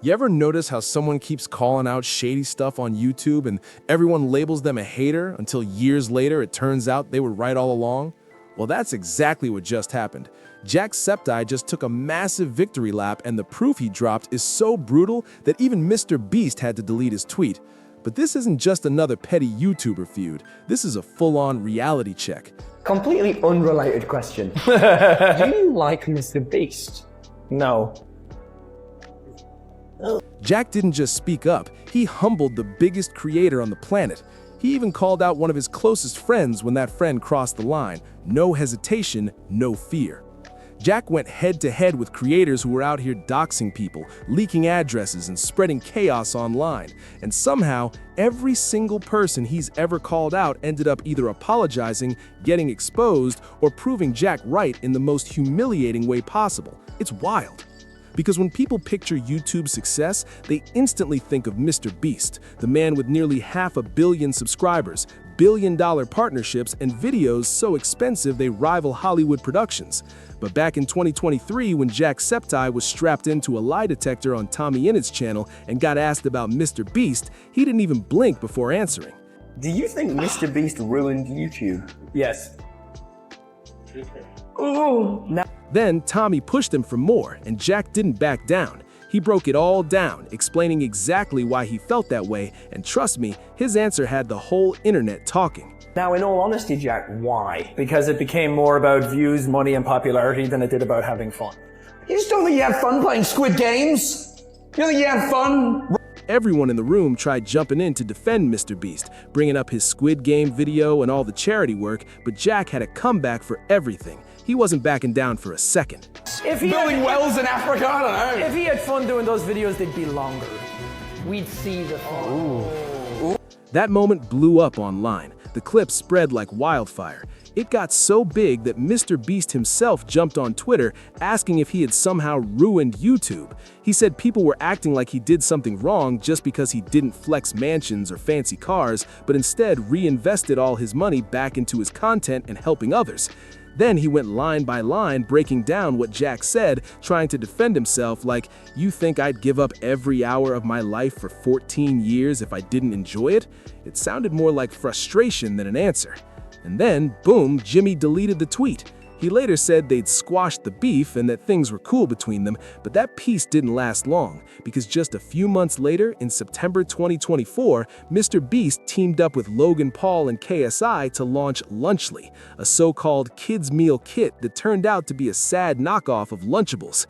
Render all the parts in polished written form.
You ever notice how someone keeps calling out shady stuff on YouTube and everyone labels them a hater until years later it turns out they were right all along? Well, that's exactly what just happened. Jacksepticeye just took a massive victory lap, and the proof he dropped is so brutal that even Mr. Beast had to delete his tweet. But this isn't just another petty YouTuber feud. This is a full-on reality check. Completely unrelated question. Do you like Mr. Beast? No. Jack didn't just speak up, he humbled the biggest creator on the planet. He even called out one of his closest friends when that friend crossed the line. No hesitation, no fear. Jack went head-to-head with creators who were out here doxing people, leaking addresses, and spreading chaos online. And somehow, every single person he's ever called out ended up either apologizing, getting exposed, or proving Jack right in the most humiliating way possible. It's wild. Because when people picture YouTube's success, they instantly think of Mr. Beast, the man with nearly 500 million subscribers, billion-dollar partnerships, and videos so expensive they rival Hollywood productions. But back in 2023, when Jacksepticeye was strapped into a lie detector on Tommy Innit's channel and got asked about Mr. Beast, he didn't even blink before answering. Do you think Mr. Beast ruined YouTube? Yes. Oh, no. Then Tommy pushed him for more, and Jack didn't back down. He broke it all down, explaining exactly why he felt that way, and trust me, his answer had the whole internet talking. Now, in all honesty, Jack, why? Because it became more about views, money, and popularity than it did about having fun. You just don't think you had fun playing Squid Games? You don't think you had fun? Everyone in the room tried jumping in to defend Mr. Beast, bringing up his Squid Game video and all the charity work, but Jack had a comeback for everything. He wasn't backing down for a second. If he building wells in Africa, I don't know. If he had fun doing those videos, they'd be longer. We'd see the fun. Ooh. That moment blew up online. The clip spread like wildfire. It got so big that Mr. Beast himself jumped on Twitter asking if he had somehow ruined YouTube. He said people were acting like he did something wrong just because he didn't flex mansions or fancy cars, but instead reinvested all his money back into his content and helping others. Then he went line by line breaking down what Jack said, trying to defend himself like, "You think I'd give up every hour of my life for 14 years if I didn't enjoy it?" It sounded more like frustration than an answer. And then, boom, Jimmy deleted the tweet. He later said they'd squashed the beef and that things were cool between them, but that peace didn't last long, because just a few months later, in September 2024, Mr. Beast teamed up with Logan Paul and KSI to launch Lunchly, a so-called kids' meal kit that turned out to be a sad knockoff of Lunchables.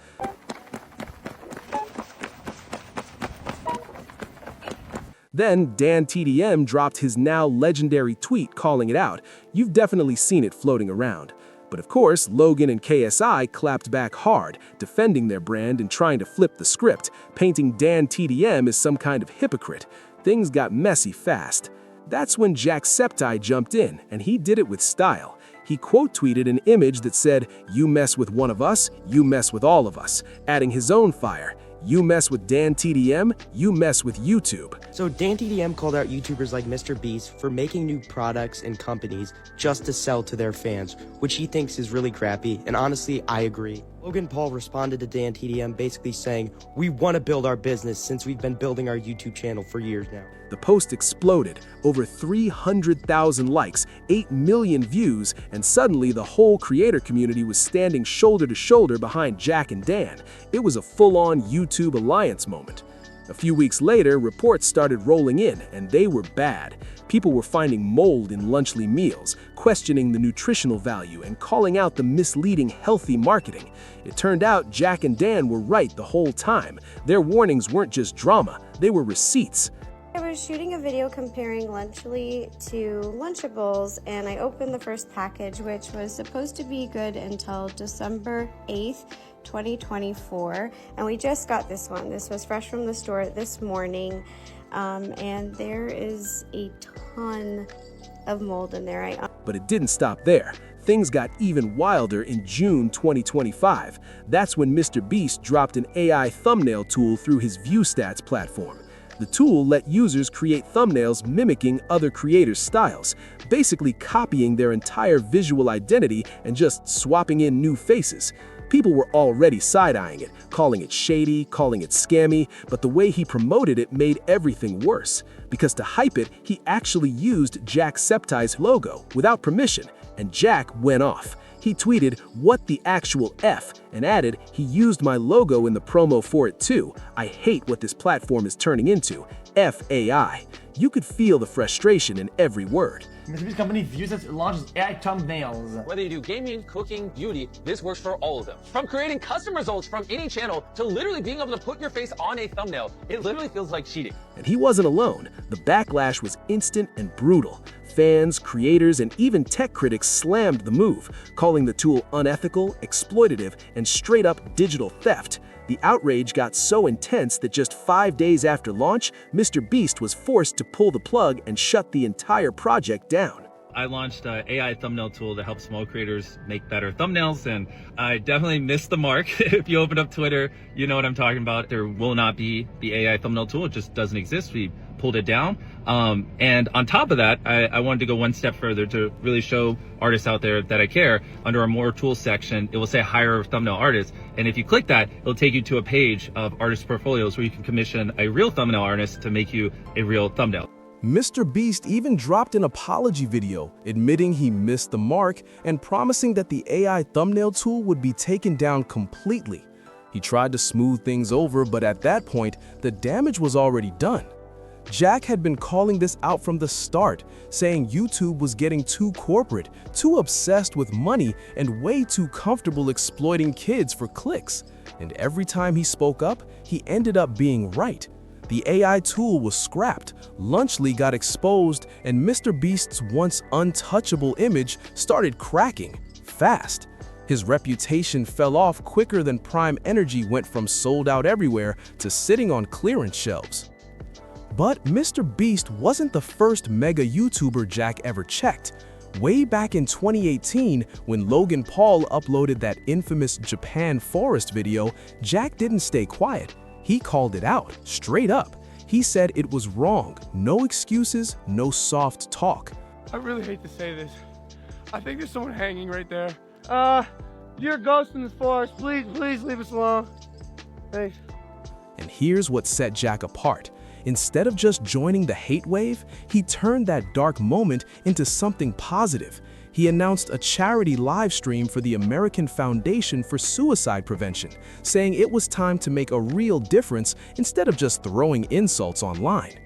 Then, Dan TDM dropped his now legendary tweet calling it out. You've definitely seen it floating around. But of course, Logan and KSI clapped back hard, defending their brand and trying to flip the script, painting Dan TDM as some kind of hypocrite. Things got messy fast. That's when Jacksepticeye jumped in, and he did it with style. He quote-tweeted an image that said, "You mess with one of us, you mess with all of us," adding his own fire. You mess with Dan TDM, you mess with YouTube. So Dan TDM called out YouTubers like Mr. Beast for making new products and companies just to sell to their fans, which he thinks is really crappy, and honestly, I agree. Logan Paul responded to Dan TDM basically saying, "We want to build our business since we've been building our YouTube channel for years now." The post exploded, over 300,000 likes, 8 million views, and suddenly the whole creator community was standing shoulder to shoulder behind Jack and Dan. It was a full-on YouTube alliance moment. A few weeks later, reports started rolling in, and they were bad. People were finding mold in Lunchly meals, questioning the nutritional value, and calling out the misleading healthy marketing. It turned out Jack and Dan were right the whole time. Their warnings weren't just drama, they were receipts. I was shooting a video comparing Lunchly to Lunchables, and I opened the first package, which was supposed to be good until December 8th, 2024, and we just got this one. This was fresh from the store this morning, and there is a ton of mold in there. But it didn't stop there. Things got even wilder in June 2025. That's when Mr. Beast dropped an AI thumbnail tool through his ViewStats platform. The tool let users create thumbnails mimicking other creators' styles, basically copying their entire visual identity and just swapping in new faces. People were already side-eyeing it, calling it shady, calling it scammy, but the way he promoted it made everything worse. Because to hype it, he actually used Jacksepticeye's logo without permission, and Jack went off. He tweeted, "What the actual F?" and added, "He used my logo in the promo for it too. I hate what this platform is turning into. FAI." You could feel the frustration in every word. Mr. Beast company views its launches AI thumbnails. Whether you do gaming, cooking, beauty, this works for all of them. From creating custom results from any channel to literally being able to put your face on a thumbnail, it literally feels like cheating. And he wasn't alone. The backlash was instant and brutal. Fans, creators, and even tech critics slammed the move, calling the tool unethical, exploitative, and straight-up digital theft. The outrage got so intense that just 5 days after launch, Mr. Beast was forced to pull the plug and shut the entire project down. I launched an AI thumbnail tool to help small creators make better thumbnails, and I definitely missed the mark. If you open up Twitter, you know what I'm talking about. There will not be the AI thumbnail tool. It just doesn't exist. We pulled it down. And on top of that, I wanted to go one step further to really show artists out there that I care. Under our More Tools section, it will say hire thumbnail artists. And if you click that, it'll take you to a page of artist portfolios where you can commission a real thumbnail artist to make you a real thumbnail. Mr. Beast even dropped an apology video, admitting he missed the mark and promising that the AI thumbnail tool would be taken down completely. He tried to smooth things over, but at that point, the damage was already done. Jack had been calling this out from the start, saying YouTube was getting too corporate, too obsessed with money, and way too comfortable exploiting kids for clicks. And every time he spoke up, he ended up being right. The AI tool was scrapped, Lunchly got exposed, and Mr. Beast's once untouchable image started cracking, fast. His reputation fell off quicker than Prime Energy went from sold out everywhere to sitting on clearance shelves. But Mr. Beast wasn't the first mega YouTuber Jack ever checked. Way back in 2018, when Logan Paul uploaded that infamous Japan forest video, Jack didn't stay quiet. He called it out, straight up. He said it was wrong, no excuses, no soft talk. I really hate to say this. I think there's someone hanging right there. You're a ghost in this forest. Please leave us alone. Thanks. And here's what set Jack apart. Instead of just joining the hate wave, he turned that dark moment into something positive. He announced a charity live stream for the American Foundation for Suicide Prevention, saying it was time to make a real difference instead of just throwing insults online.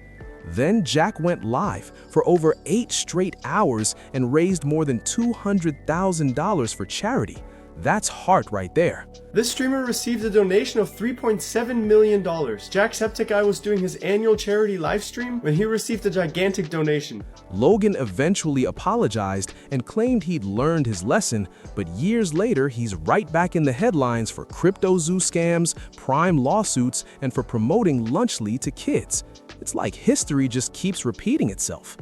Then Jack went live for over 8 straight hours and raised more than $200,000 for charity. That's heart right there. This streamer received a donation of $3.7 million. Jacksepticeye was doing his annual charity livestream when he received a gigantic donation. Logan eventually apologized and claimed he'd learned his lesson, but years later he's right back in the headlines for crypto zoo scams, Prime lawsuits, and for promoting Lunchly to kids. It's like history just keeps repeating itself.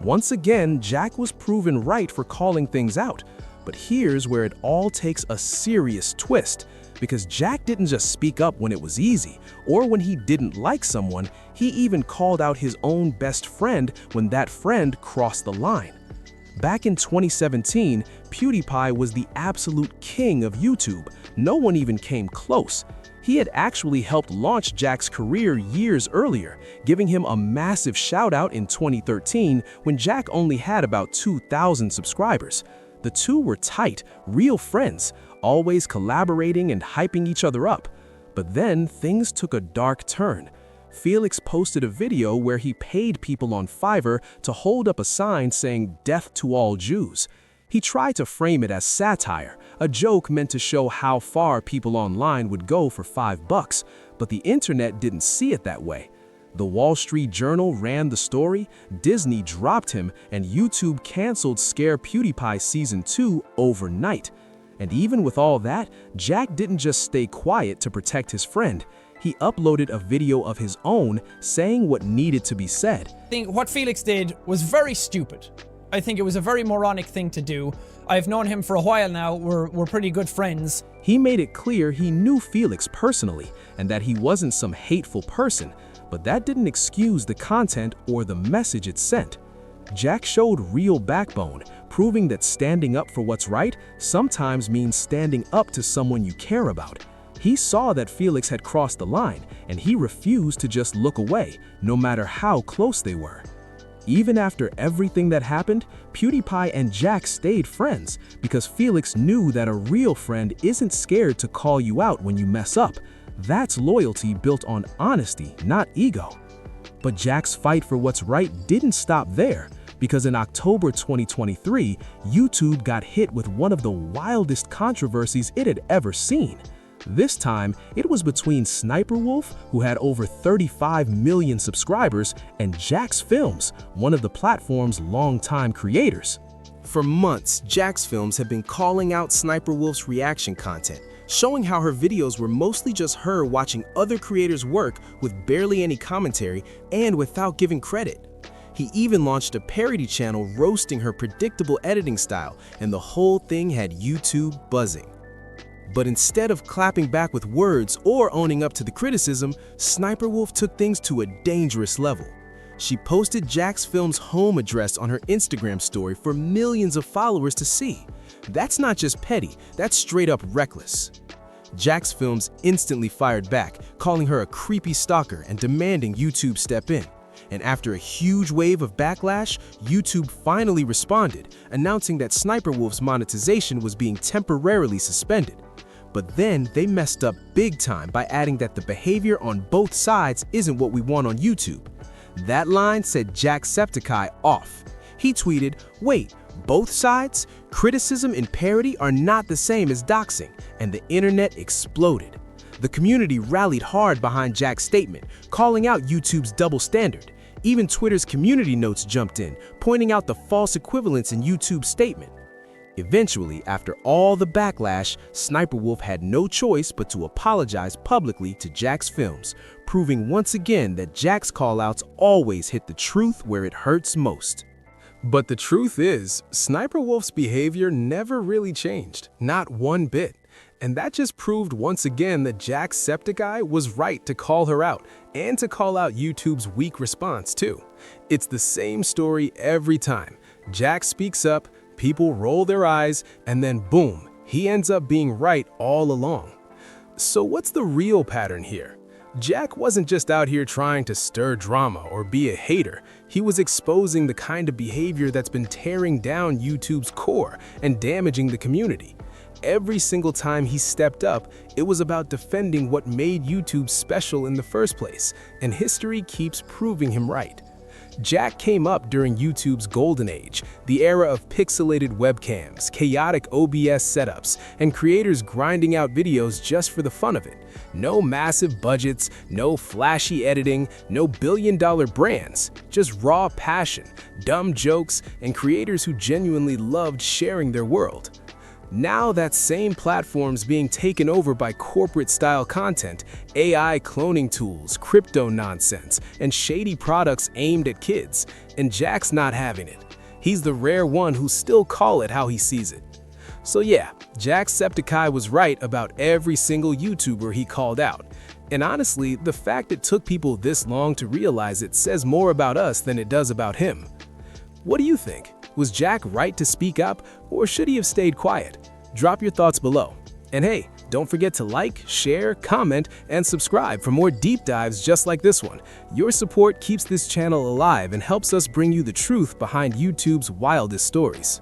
Once again, Jack was proven right for calling things out. But here's where it all takes a serious twist, because Jack didn't just speak up when it was easy, or when he didn't like someone. He even called out his own best friend when that friend crossed the line. Back in 2017, PewDiePie was the absolute king of YouTube. No one even came close. He had actually helped launch Jack's career years earlier, giving him a massive shout out in 2013 when Jack only had about 2,000 subscribers. The two were tight, real friends, always collaborating and hyping each other up. But then things took a dark turn. Felix posted a video where he paid people on Fiverr to hold up a sign saying "Death to all Jews." He tried to frame it as satire, a joke meant to show how far people online would go for $5, but the internet didn't see it that way. The Wall Street Journal ran the story, Disney dropped him, and YouTube canceled Scare PewDiePie Season 2 overnight. And even with all that, Jack didn't just stay quiet to protect his friend. He uploaded a video of his own saying what needed to be said. I think what Felix did was very stupid. I think it was a very moronic thing to do. I've known him for a while now. We're pretty good friends. He made it clear he knew Felix personally and that he wasn't some hateful person. But that didn't excuse the content or the message it sent. Jack showed real backbone, proving that standing up for what's right sometimes means standing up to someone you care about. He saw that Felix had crossed the line, and he refused to just look away, no matter how close they were. Even after everything that happened, PewDiePie and Jack stayed friends because Felix knew that a real friend isn't scared to call you out when you mess up. That's loyalty built on honesty, not ego. But Jack's fight for what's right didn't stop there, because in October 2023, YouTube got hit with one of the wildest controversies it had ever seen. This time, it was between Sniperwolf, who had over 35 million subscribers, and Jack's Films, one of the platform's longtime creators. For months, Jack's Films had been calling out Sniperwolf's reaction content, showing how her videos were mostly just her watching other creators' work with barely any commentary and without giving credit. He even launched a parody channel roasting her predictable editing style, and the whole thing had YouTube buzzing. But instead of clapping back with words or owning up to the criticism, Sniperwolf took things to a dangerous level. She posted Jack's Films' home address on her Instagram story for millions of followers to see. That's not just petty, that's straight up reckless. Jack's Films instantly fired back, calling her a creepy stalker and demanding YouTube step in. And after a huge wave of backlash, YouTube finally responded, announcing that Sniperwolf's monetization was being temporarily suspended. But then they messed up big time by adding that the behavior on both sides isn't what we want on YouTube. That line set Jacksepticeye off. He tweeted, "Wait, both sides? Criticism and parody are not the same as doxing," and the internet exploded. The community rallied hard behind Jack's statement, calling out YouTube's double standard. Even Twitter's community notes jumped in, pointing out the false equivalence in YouTube's statement. Eventually, after all the backlash, Sniperwolf had no choice but to apologize publicly to Jack's Films, proving once again that Jack's callouts always hit the truth where it hurts most. But the truth is, Sniperwolf's behavior never really changed, not one bit. And that just proved once again that Jacksepticeye was right to call her out, and to call out YouTube's weak response too. It's the same story every time. Jack speaks up, people roll their eyes, and then boom, he ends up being right all along. So what's the real pattern here? Jack wasn't just out here trying to stir drama or be a hater. He was exposing the kind of behavior that's been tearing down YouTube's core and damaging the community. Every single time he stepped up, it was about defending what made YouTube special in the first place, and history keeps proving him right. Jack came up during YouTube's golden age, the era of pixelated webcams, chaotic OBS setups, and creators grinding out videos just for the fun of it. No massive budgets, no flashy editing, no billion-dollar brands, just raw passion, dumb jokes, and creators who genuinely loved sharing their world. Now that same platform's being taken over by corporate-style content, AI cloning tools, crypto nonsense, and shady products aimed at kids, and Jack's not having it. He's the rare one who still call it how he sees it. So yeah, Jacksepticeye was right about every single YouTuber he called out. And honestly, the fact it took people this long to realize it says more about us than it does about him. What do you think? Was Jack right to speak up, or should he have stayed quiet? Drop your thoughts below. And hey, don't forget to like, share, comment, and subscribe for more deep dives just like this one. Your support keeps this channel alive and helps us bring you the truth behind YouTube's wildest stories.